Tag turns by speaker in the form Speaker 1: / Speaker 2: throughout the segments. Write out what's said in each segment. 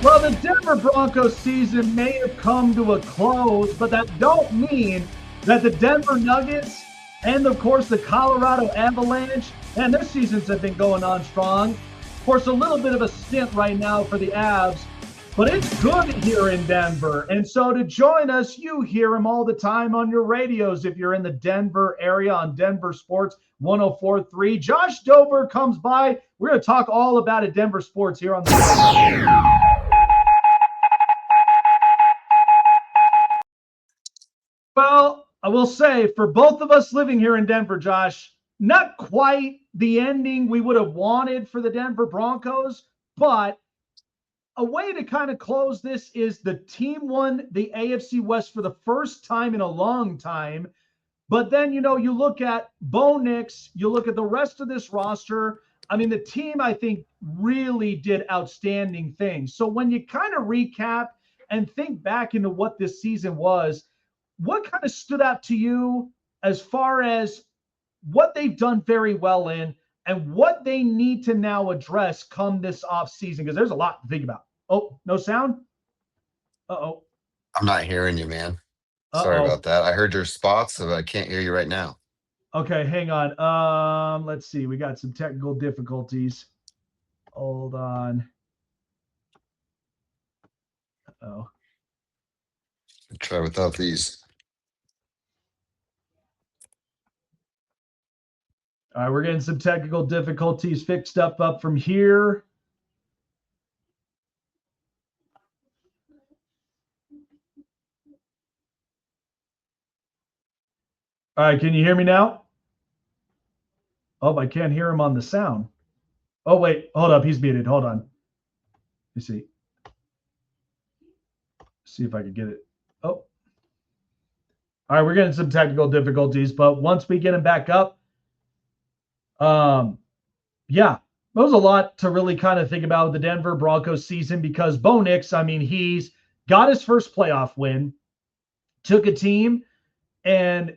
Speaker 1: Well, the Denver Broncos season may have come to a close, but that don't mean that the Denver Nuggets and, of course, the Colorado Avalanche, and their seasons have been going on strong. Of course, a little bit of a stint right now for the Avs, but it's good here in Denver. And so to join us, you hear him all the time on your radios if you're in the Denver area on Denver Sports 104.3. Josh Dover comes by. We're going to talk all about it, Denver sports, here on the show. Well, I will say for both of us living here in Denver, Josh, not quite the ending we would have wanted for the Denver Broncos, but a way to kind of close this is the team won the AFC West for the first time in a long time. But then, you look at Bo Nix, you look at the rest of this roster. I mean, the team, I think, really did outstanding things. So when you kind of recap and think back into what this season was, what kind of stood out to you as far as what they've done very well in and what they need to now address come this offseason? Because there's a lot to think about. Oh, no sound? Uh-oh.
Speaker 2: I'm not hearing you, man. Sorry about that. I heard your spots, but I can't hear you right now.
Speaker 1: Okay, hang on. Let's see. We got some technical difficulties. Hold on. Uh-oh.
Speaker 2: Try without these.
Speaker 1: All right, we're getting some technical difficulties fixed up from here. All right, can you hear me now? Oh, I can't hear him on the sound. Oh, wait, hold up. He's muted. Hold on. Let me see. See if I can get it. Oh. All right, we're getting some technical difficulties, but once we get him back up, yeah, there was a lot to really kind of think about with the Denver Broncos season because Bo Nix, I mean, he's got his first playoff win, took a team and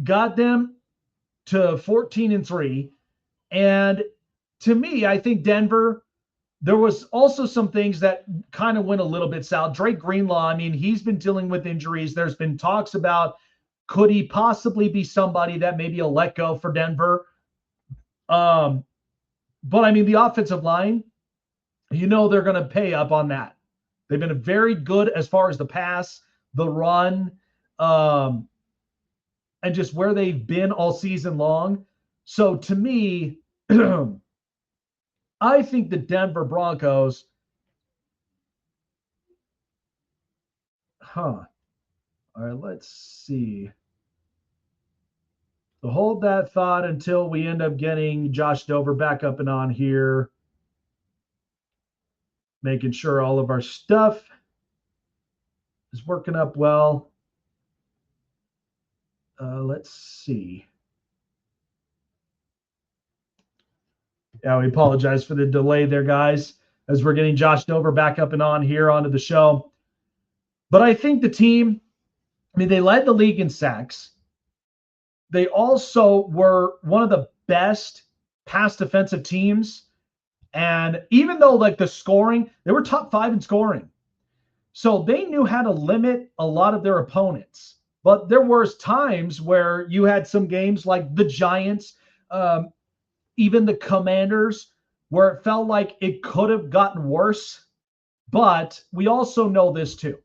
Speaker 1: got them to 14-3. And to me, I think Denver, there was also some things that kind of went a little bit south. Drake Greenlaw, I mean, he's been dealing with injuries. There's been talks about could he possibly be somebody that maybe a let go for Denver? But I mean, the offensive line, they're going to pay up on that. They've been very good as far as the pass, the run, and just where they've been all season long. So to me, I think the Denver Broncos, all right, let's see. So hold that thought until we end up getting Josh Dover back up and on here. Making sure all of our stuff is working up well. Let's see. Yeah, we apologize for the delay there, guys, as we're getting Josh Dover back up and on here onto the show. But I think the team, I mean, they led the league in sacks. They also were one of the best pass defensive teams. And even though like the scoring, they were top 5 in scoring. So they knew how to limit a lot of their opponents. But there was times where you had some games like the Giants, even the Commanders, where it felt like it could have gotten worse. But we also know this too.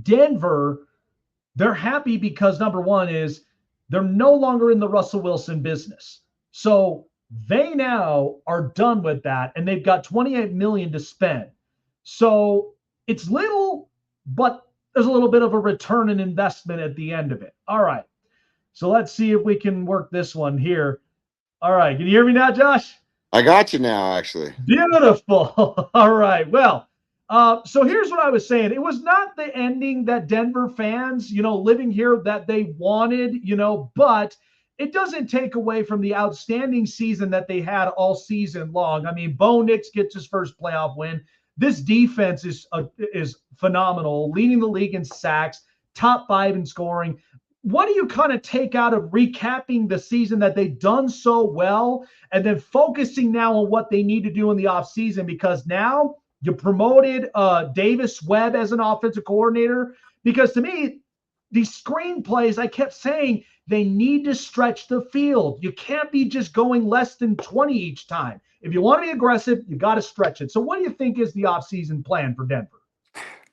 Speaker 1: Denver, they're happy because number one is they're no longer in the Russell Wilson business. So they now are done with that, and they've got $28 million to spend. So it's little, but there's a little bit of a return on investment at the end of it. All right. So let's see if we can work this one here. All right. Can you hear me now, Josh?
Speaker 2: I got you now, actually.
Speaker 1: Beautiful. All right. Well, so here's what I was saying. It was not the ending that Denver fans, living here that they wanted, but it doesn't take away from the outstanding season that they had all season long. I mean, Bo Nix gets his first playoff win. This defense is phenomenal, leading the league in sacks, top 5 in scoring. What do you kind of take out of recapping the season that they've done so well and then focusing now on what they need to do in the offseason? Because now You promoted Davis Webb as an offensive coordinator because to me, these screenplays, I kept saying they need to stretch the field. You can't be just going less than 20 each time. If you want to be aggressive, you got to stretch it. So what do you think is the offseason plan for Denver?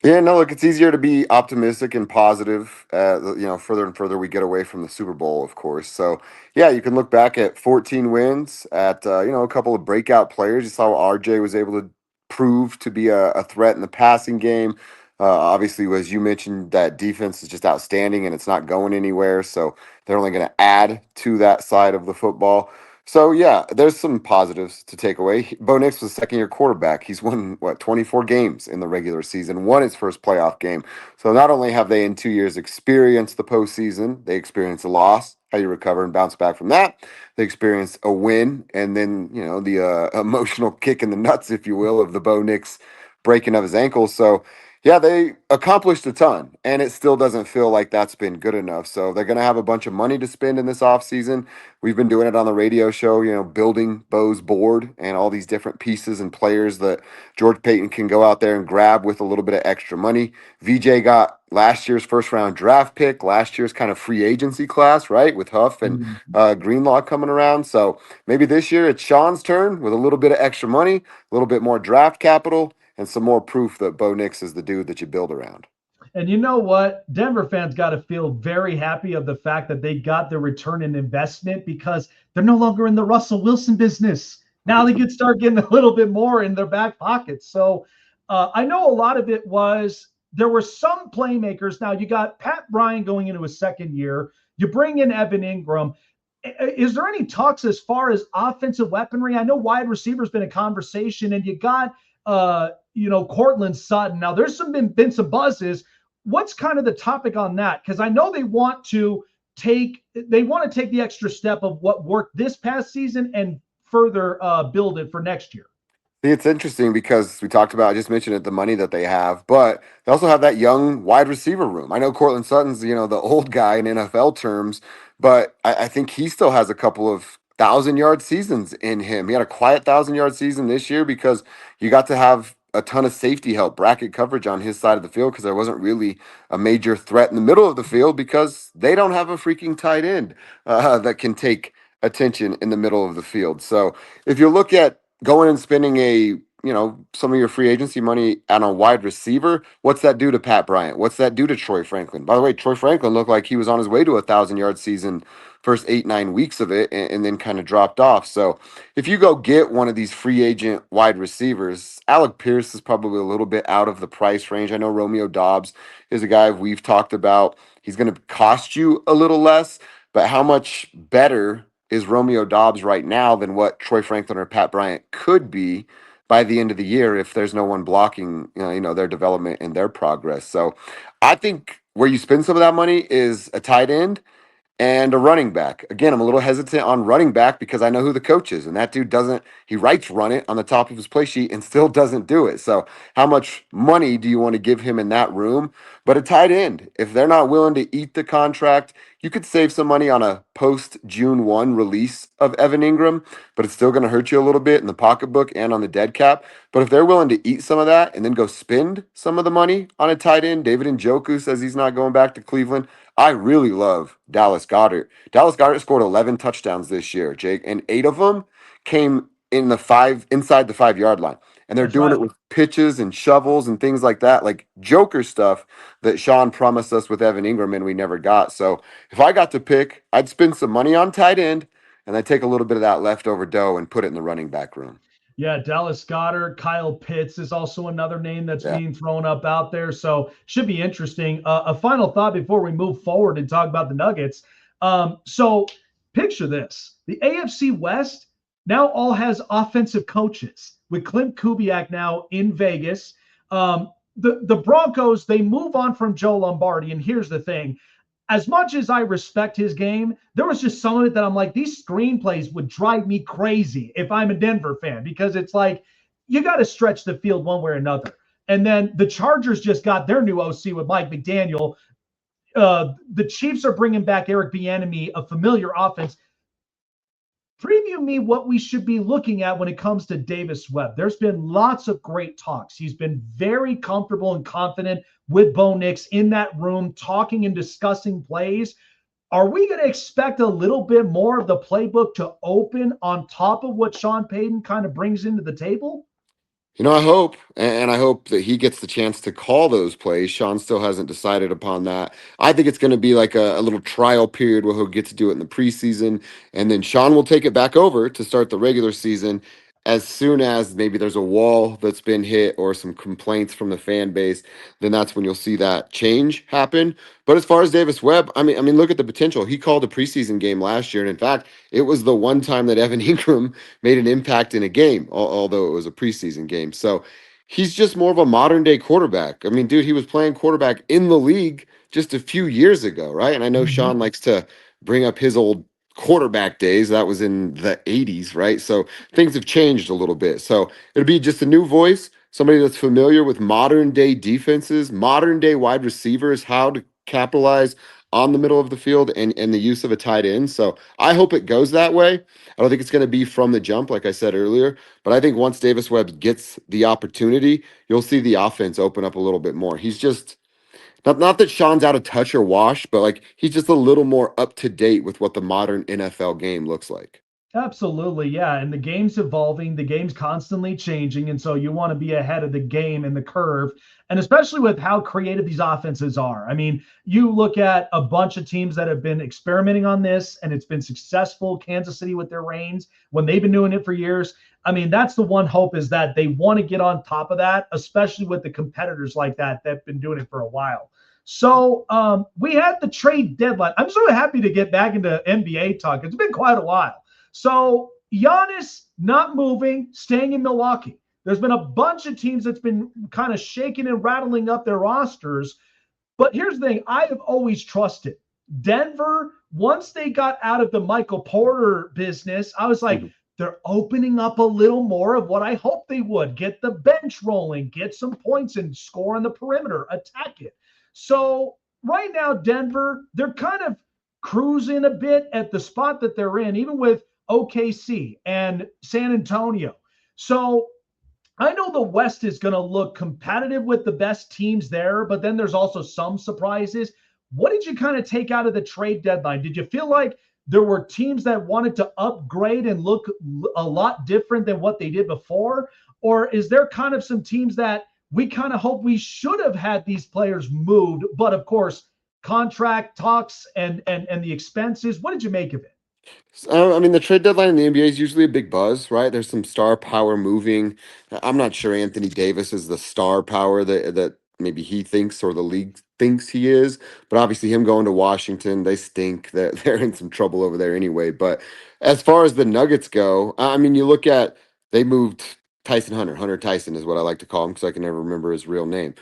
Speaker 3: Yeah, no, look, it's easier to be optimistic and positive, further and further we get away from the Super Bowl, of course. So, yeah, you can look back at 14 wins, at, a couple of breakout players. You saw RJ was able to prove to be a threat in the passing game. Obviously, as you mentioned, that defense is just outstanding and it's not going anywhere. So, they're only going to add to that side of the football. So yeah, there's some positives to take away. Bo Nix was a second-year quarterback. He's won 24 games in the regular season, won his first playoff game. So not only have they in 2 years experienced the postseason, they experienced a loss, how you recover and bounce back from that. They experienced a win, and then the emotional kick in the nuts, if you will, of the Bo Nix breaking of his ankle. So yeah, they accomplished a ton, and it still doesn't feel like that's been good enough. So they're going to have a bunch of money to spend in this offseason. We've been doing it on the radio show, building Bo's board and all these different pieces and players that George Payton can go out there and grab with a little bit of extra money. VJ got last year's first round draft pick, last year's kind of free agency class, right? With Huff and Greenlaw coming around. So maybe this year it's Sean's turn with a little bit of extra money, a little bit more draft capital, and some more proof that Bo Nix is the dude that you build around.
Speaker 1: And you know what? Denver fans got to feel very happy of the fact that they got the return in investment because they're no longer in the Russell Wilson business. Now they could start getting a little bit more in their back pockets. So I know a lot of it was there were some playmakers. Now you got Pat Bryant going into his second year. You bring in Evan Ingram. Is there any talks as far as offensive weaponry? I know wide receiver's been a conversation, and you got Cortland Sutton. Now there's been some buzzes. What's kind of the topic on that? Because I know they want to take the extra step of what worked this past season and further build it for next year.
Speaker 3: See, it's interesting because we talked about, I just mentioned it, the money that they have, but they also have that young wide receiver room. I know Cortland Sutton's, the old guy in NFL terms, but I think he still has a couple of 1,000-yard seasons in him. He had a quiet 1,000-yard season this year because you got to have a ton of safety help, bracket coverage on his side of the field because there wasn't really a major threat in the middle of the field because they don't have a freaking tight end that can take attention in the middle of the field. So if you look at going and spending some of your free agency money on a wide receiver, what's that do to Pat Bryant? What's that do to Troy Franklin? By the way, Troy Franklin looked like he was on his way to 1,000-yard season first 8-9 weeks of it and then kind of dropped off. So if you go get one of these free agent wide receivers, Alec Pierce is probably a little bit out of the price range. I know Romeo Doubs is a guy we've talked about. He's going to cost you a little less, but how much better is Romeo Doubs right now than what Troy Franklin or Pat Bryant could be by the end of the year if there's no one blocking their development and their progress. So I think where you spend some of that money is a tight end and a running back. Again, I'm a little hesitant on running back because I know who the coach is, and that dude he writes run it on the top of his play sheet and still doesn't do it. So how much money do you want to give him in that room? But a tight end, if they're not willing to eat the contract, you could save some money on a post June 1 release of Evan Ingram, but it's still going to hurt you a little bit in the pocketbook and on the dead cap. But if they're willing to eat some of that and then go spend some of the money on a tight end, David Njoku says he's not going back to Cleveland. I really love Dallas Goedert. Dallas Goedert scored 11 touchdowns this year, Jake, and 8 of them came inside the 5-yard line. And they're doing it with pitches and shovels and things like that, like Joker stuff that Sean promised us with Evan Ingram and we never got. So if I got to pick, I'd spend some money on tight end and I'd take a little bit of that leftover dough and put it in the running back room.
Speaker 1: Yeah, Dallas Goedert, Kyle Pitts is also another name that's being thrown up out there. So should be interesting. A final thought before we move forward and talk about the Nuggets. So picture this. The AFC West now all has offensive coaches with Clint Kubiak now in Vegas. The Broncos, they move on from Joe Lombardi. And here's the thing. As much as I respect his game, there was just some of it that I'm like, these screenplays would drive me crazy if I'm a Denver fan, because it's like, you got to stretch the field one way or another. And then the Chargers just got their new OC with Mike McDaniel. The Chiefs are bringing back Eric Bieniemy, a familiar offense. preview me what we should be looking at when it comes to Davis Webb. There's been lots of great talks. He's been very comfortable and confident with Bo Nix in that room, talking and discussing plays. Are we going to expect a little bit more of the playbook to open on top of what Sean Payton kind of brings into the table?
Speaker 3: I hope, and I hope that he gets the chance to call those plays. Sean still hasn't decided upon that. I think it's going to be like a little trial period where he'll get to do it in the preseason, and then Sean will take it back over to start the regular season as soon as maybe there's a wall that's been hit or some complaints from the fan base. Then that's when you'll see that change happen. But as far as Davis Webb, I mean, look at the potential. He called a preseason game last year, and in fact, it was the one time that Evan Ingram made an impact in a game, although it was a preseason game. So he's just more of a modern day quarterback. I mean, dude, he was playing quarterback in the league just a few years ago, right? And I know Sean likes to bring up his old quarterback days. That was in the 80s, right? So things have changed a little bit. So it'll be just a new voice, somebody that's familiar with modern day defenses, modern day wide receivers, how to capitalize on the middle of the field and the use of a tight end. So I hope it goes that way. I don't think it's going to be from the jump, like I said earlier, but I think once Davis Webb gets the opportunity, you'll see the offense open up a little bit more. He's just not that Sean's out of touch or washed, but like he's just a little more up to date with what the modern NFL game looks like.
Speaker 1: Absolutely, yeah. And the game's evolving, the game's constantly changing. And so you want to be ahead of the game and the curve. And especially with how creative these offenses are. I mean, you look at a bunch of teams that have been experimenting on this and it's been successful. Kansas City with their reigns, when they've been doing it for years. I mean, that's the one hope is that they want to get on top of that, especially with the competitors like that have been doing it for a while. So we had the trade deadline. I'm sort of happy to get back into NBA talk. It's been quite a while. So Giannis not moving, staying in Milwaukee. There's been a bunch of teams that's been kind of shaking and rattling up their rosters. But here's the thing. I have always trusted Denver. Once they got out of the Michael Porter business, I was like, they're opening up a little more of what I hoped they would. Get the bench rolling, get some points and score on the perimeter, attack it. So right now, Denver, they're kind of cruising a bit at the spot that they're in, even with OKC and San Antonio. So I know the West is going to look competitive with the best teams there, but then there's also some surprises. What did you kind of take out of the trade deadline? Did you feel like there were teams that wanted to upgrade and look a lot different than what they did before? Or is there kind of some teams that we kind of hope we should have had these players moved, but of course, contract talks and the expenses? What did you make of it?
Speaker 3: I mean, the trade deadline in the NBA is usually a big buzz, right? There's some star power moving. I'm not sure Anthony Davis is the star power that maybe he thinks or the league thinks he is, but obviously him going to Washington, they stink. They're in some trouble over there anyway. But as far as the Nuggets go, I mean, you look at they moved Tyson Hunter Tyson is what I like to call him because I can never remember his real name.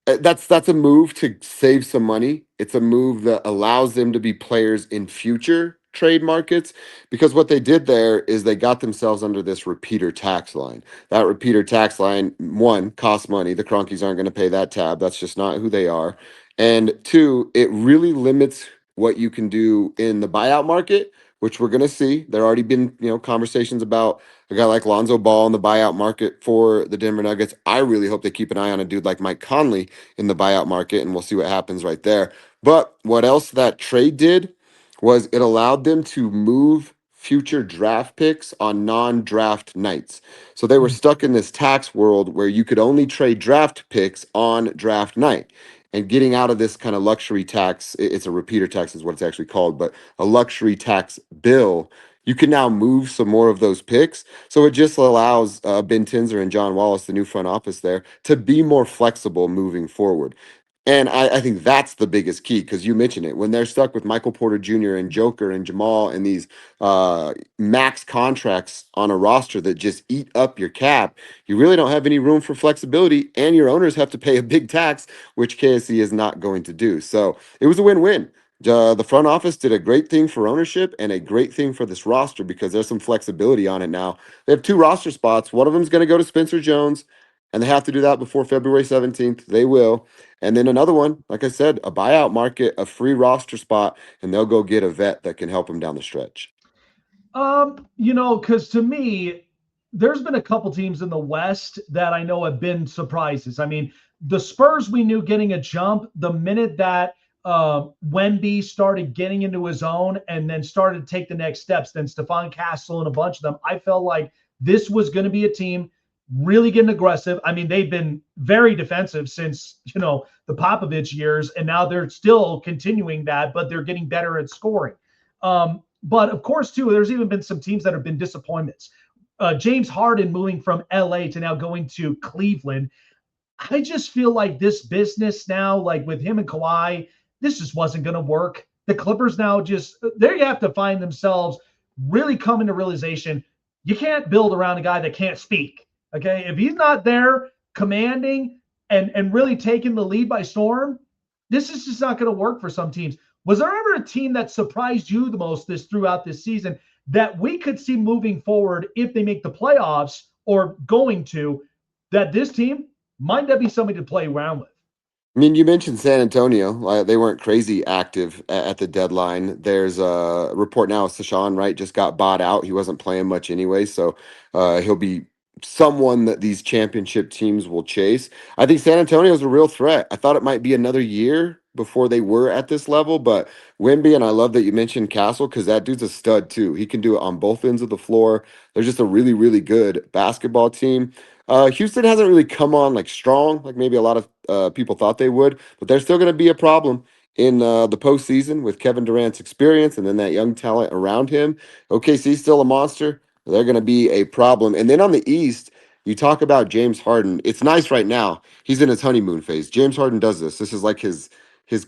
Speaker 3: That's a move to save some money. It's a move that allows them to be players in future trade markets because what they did there is they got themselves under this repeater tax line. That repeater tax line, one, costs money. The Cronkies aren't going to pay that tab. That's just not who they are. And two, it really limits what you can do in the buyout market, which we're going to see. There already been, conversations about a guy like Lonzo Ball in the buyout market for the Denver Nuggets. I really hope they keep an eye on a dude like Mike Conley in the buyout market, and we'll see what happens right there. But what else that trade did was it allowed them to move future draft picks on non-draft nights. So they were stuck in this tax world where you could only trade draft picks on draft night. And getting out of this kind of luxury tax, it's a repeater tax is what it's actually called, but a luxury tax bill, you can now move some more of those picks. So it just allows Ben Tinzer and John Wallace, the new front office there, to be more flexible moving forward. And I think that's the biggest key because you mentioned it. When they're stuck with Michael Porter Jr. and Joker and Jamal and these max contracts on a roster that just eat up your cap, you really don't have any room for flexibility, and your owners have to pay a big tax, which KSE is not going to do. So it was a win-win. The front office did a great thing for ownership and a great thing for this roster because there's some flexibility on it now. They have two roster spots. One of them is going to go to Spencer Jones, and they have to do that before February 17th. They will. And then another one, like I said, a buyout market, a free roster spot, and they'll go get a vet that can help them down the stretch.
Speaker 1: Because to me, there's been a couple teams in the West that I know have been surprises. I mean, the Spurs, we knew getting a jump the minute that Wemby started getting into his own and then started to take the next steps. Then Stephon Castle and a bunch of them, I felt like this was going to be a team really getting aggressive. I mean, they've been very defensive since, the Popovich years, and now they're still continuing that, but they're getting better at scoring. But of course, too, there's even been some teams that have been disappointments. James Harden moving from LA to now going to Cleveland. I just feel like this business now, like with him and Kawhi, this just wasn't going to work. The Clippers now they have to find themselves really coming to realization you can't build around a guy that can't speak. Okay. If he's not there commanding and really taking the lead by storm, this is just not going to work for some teams. Was there ever a team that surprised you the most throughout this season that we could see moving forward if they make the playoffs or going to, that this team might that be somebody to play around with?
Speaker 3: I mean, you mentioned San Antonio. They weren't crazy active at the deadline. There's a report now, Sashawn, right, just got bought out. He wasn't playing much anyway, so he'll be someone that these championship teams will chase. I think San Antonio is a real threat. I thought it might be another year before they were at this level, but Wemby, and I love that you mentioned Castle because that dude's a stud too. He can do it on both ends of the floor. They're just a really, really good basketball team. Houston hasn't really come on like strong, like maybe a lot of people thought they would, but they're still going to be a problem in the postseason with Kevin Durant's experience and then that young talent around him. OKC's still a monster. They're going to be a problem. And then on the East, you talk about James Harden. It's nice right now. He's in his honeymoon phase. James Harden does this. This is like his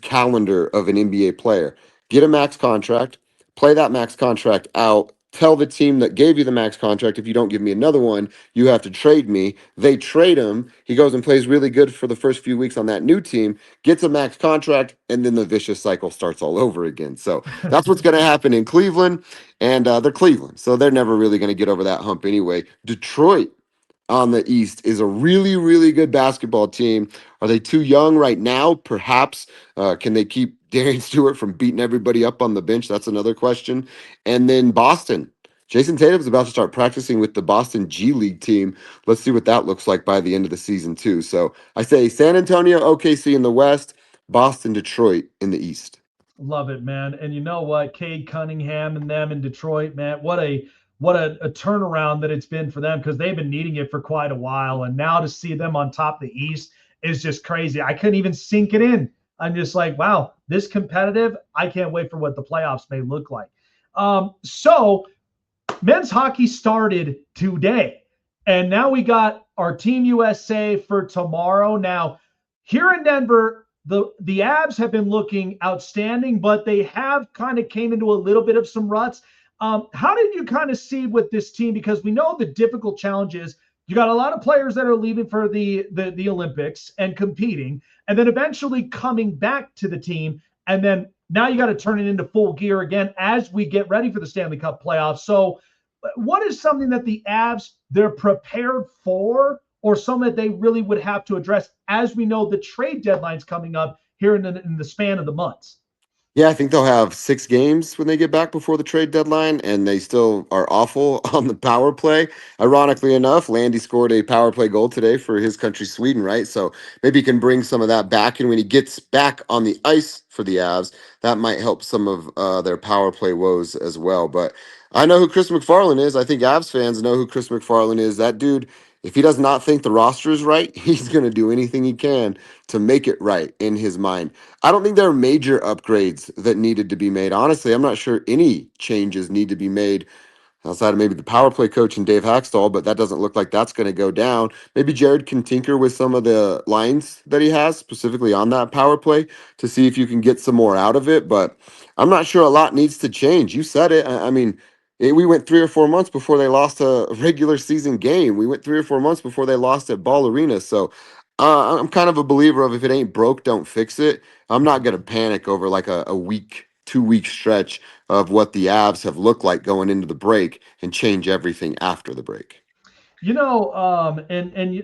Speaker 3: calendar of an NBA player. Get a max contract, play that max contract out. Tell the team that gave you the max contract, if you don't give me another one, you have to trade me. They trade him. He goes and plays really good for the first few weeks on that new team, gets a max contract, and then the vicious cycle starts all over again. So that's what's going to happen in Cleveland, and they're Cleveland. So they're never really going to get over that hump anyway. Detroit on the East is a really, really good basketball team. Are they too young right now? Perhaps. Can they keep Darian Stewart from beating everybody up on the bench? That's another question. And then Boston. Jason Tatum's about to start practicing with the Boston G League team. Let's see what that looks like by the end of the season, too. So I say San Antonio, OKC in the West, Boston, Detroit in the East.
Speaker 1: Love it, man. And you know what? Cade Cunningham and them in Detroit, man, what a turnaround that it's been for them because they've been needing it for quite a while. And now to see them on top of the East is just crazy. I couldn't even sink it in. I'm just like, wow, this competitive. I can't wait for what the playoffs may look like. So men's hockey started today. And now we got our Team USA for tomorrow. Now, here in Denver, the Avs have been looking outstanding, but they have kind of came into a little bit of some ruts. How did you kind of see with this team? Because we know the difficult challenge is you got a lot of players that are leaving for the Olympics and competing, and then eventually coming back to the team. And then now you got to turn it into full gear again as we get ready for the Stanley Cup playoffs. So what is something that the Avs, they're prepared for, or something that they really would have to address as we know the trade deadline's coming up here in the span of the months?
Speaker 3: Yeah, I think they'll have 6 games when they get back before the trade deadline, and they still are awful on the power play. Ironically enough, Landy scored a power play goal today for his country, Sweden, right? So maybe he can bring some of that back, and when he gets back on the ice for the Avs, that might help some of their power play woes as well. But I know who Chris McFarland is. I think Avs fans know who Chris McFarland is. That dude, if he does not think the roster is right, he's going to do anything he can to make it right in his mind. I don't think there are major upgrades that needed to be made. Honestly, I'm not sure any changes need to be made outside of maybe the power play coach and Dave Haxtell, but that doesn't look like that's going to go down. Maybe Jared can tinker with some of the lines that he has, specifically on that power play, to see if you can get some more out of it. But I'm not sure a lot needs to change. You said it. I mean, we went 3 or 4 months before they lost a regular season game. We went 3 or 4 months before they lost at Ball Arena. So I'm kind of a believer of if it ain't broke, don't fix it. I'm not going to panic over like a week, 2 week stretch of what the Avs have looked like going into the break and change everything after the break.
Speaker 1: And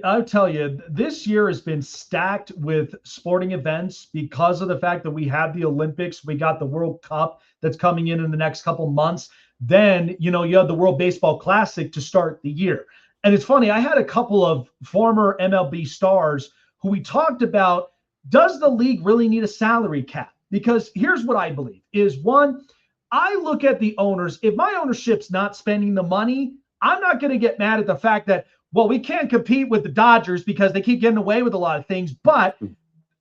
Speaker 1: I'll tell you, this year has been stacked with sporting events because of the fact that we have the Olympics, we got the World Cup that's coming in the next couple months. Then, you have the World Baseball Classic to start the year. And it's funny, I had a couple of former MLB stars who we talked about, does the league really need a salary cap? Because here's what I believe is, one, I look at the owners. If my ownership's not spending the money, I'm not going to get mad at the fact that, well, we can't compete with the Dodgers because they keep getting away with a lot of things. But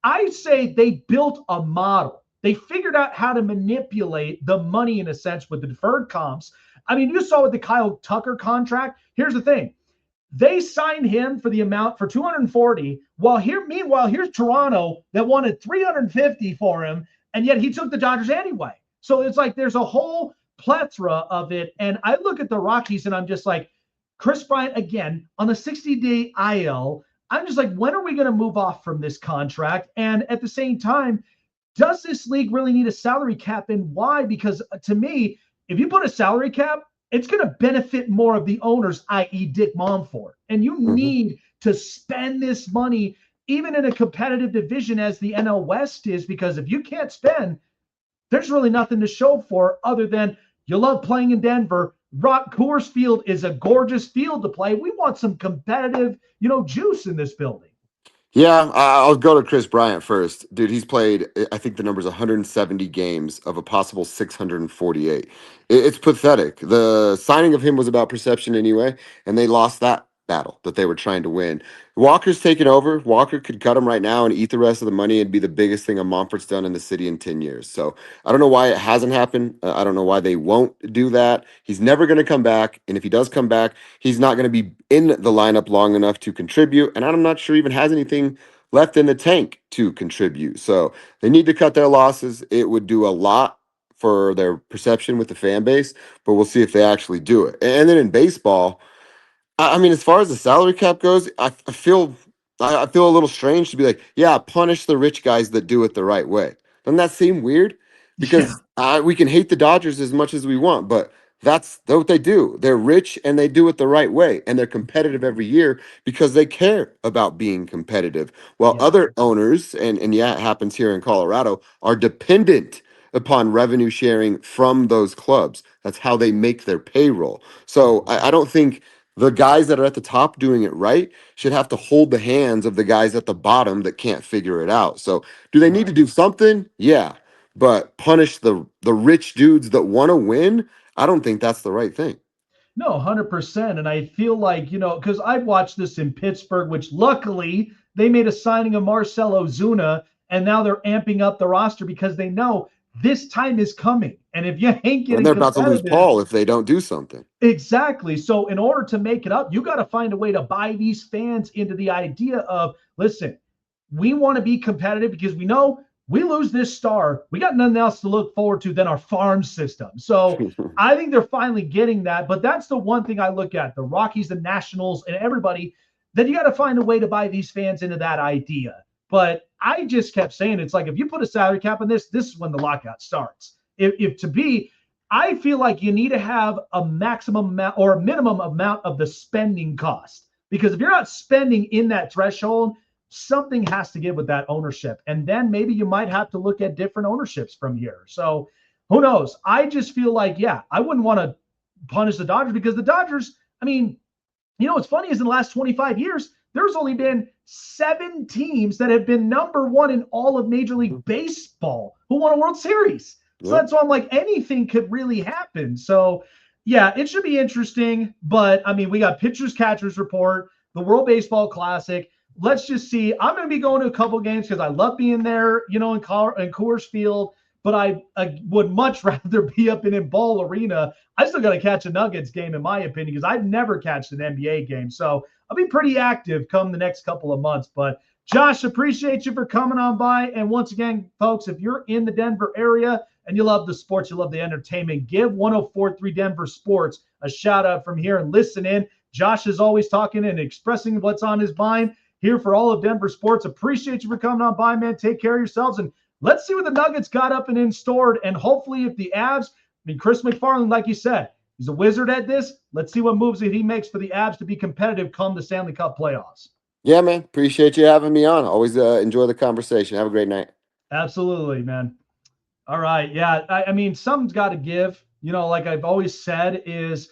Speaker 1: I say they built a model. They figured out how to manipulate the money in a sense with the deferred comps. I mean, you saw with the Kyle Tucker contract. Here's the thing. They signed him for the amount for 240, meanwhile, here's Toronto that wanted 350 for him, and yet he took the Dodgers anyway. So it's like there's a whole plethora of it. And I look at the Rockies and I'm just like, Chris Bryant, again, on the 60-day IL, I'm just like, when are we going to move off from this contract? And at the same time, does this league really need a salary cap, and why? Because to me, if you put a salary cap, it's going to benefit more of the owners, i.e. Dick Monfort. And you need to spend this money, even in a competitive division as the NL West is, because if you can't spend, there's really nothing to show for other than you love playing in Denver. Coors Field is a gorgeous field to play. We want some competitive, juice in this building.
Speaker 3: Yeah, I'll go to Chris Bryant first. Dude, he's played, I think the number's 170 games of a possible 648. It's pathetic. The signing of him was about perception anyway, and they lost that battle that they were trying to win. Walker's taken over. Walker could cut him right now and eat the rest of the money and be the biggest thing a Monfort's done in the city in 10 years. So I don't know why it hasn't happened. I don't know why they won't do that. He's never going to come back. And if he does come back, he's not going to be in the lineup long enough to contribute. And I'm not sure even has anything left in the tank to contribute. So they need to cut their losses. It would do a lot for their perception with the fan base, but we'll see if they actually do it. And then in baseball, I mean, as far as the salary cap goes, I feel a little strange to be like, yeah, punish the rich guys that do it the right way. Doesn't that seem weird? Because we can hate the Dodgers as much as we want, but that's what they do. They're rich and they do it the right way, and they're competitive every year because they care about being competitive. While other owners, and yeah, it happens here in Colorado, are dependent upon revenue sharing from those clubs. That's how they make their payroll. So I don't think the guys that are at the top doing it right should have to hold the hands of the guys at the bottom that can't figure it out. So do they need to do something? Yeah. But punish the rich dudes that want to win, I don't think that's the right thing.
Speaker 1: No, 100%. And I feel like, because I've watched this in Pittsburgh, which luckily they made a signing of Marcell Ozuna, and now they're amping up the roster because they know this time is coming. And if you ain't getting
Speaker 3: and they're about to lose Paul if they don't do something.
Speaker 1: Exactly. So in order to make it up, you got to find a way to buy these fans into the idea of, listen, we want to be competitive because we know we lose this star, we got nothing else to look forward to than our farm system. So I think they're finally getting that. But that's the one thing I look at, the Rockies, the Nationals, and everybody, that you got to find a way to buy these fans into that idea. But I just kept saying, it's like, if you put a salary cap on this is when the lockout starts. I feel like you need to have a maximum amount or a minimum amount of the spending cost, because if you're not spending in that threshold, something has to give with that ownership. And then maybe you might have to look at different ownerships from here. So who knows? I just feel like, I wouldn't want to punish the Dodgers, because the Dodgers, I mean, what's funny is in the last 25 years, there's only been 7 teams that have been number 1 in all of Major League Baseball who won a World Series. So that's why I'm like, anything could really happen. So, it should be interesting. But, I mean, we got pitchers, catchers report, the World Baseball Classic. Let's just see. I'm going to be going to a couple games because I love being there, in Coors Field. But I would much rather be up in Ball Arena. I still got to catch a Nuggets game, in my opinion, because I've never catched an NBA game. So I'll be pretty active come the next couple of months. But, Josh, appreciate you for coming on by. And once again, folks, if you're in the Denver area and you love the sports, you love the entertainment, give 104.3 Denver Sports a shout out from here and listen in. Josh is always talking and expressing what's on his mind here for all of Denver Sports. Appreciate you for coming on by, man. Take care of yourselves. And let's see what the Nuggets got up and in stored. And hopefully if the Avs, Chris McFarland, like you said, he's a wizard at this. Let's see what moves that he makes for the Avs to be competitive come the Stanley Cup playoffs.
Speaker 3: Yeah, man. Appreciate you having me on. Always enjoy the conversation. Have a great night.
Speaker 1: Absolutely, man. All right. Yeah. I mean, something's got to give. like I've always said, is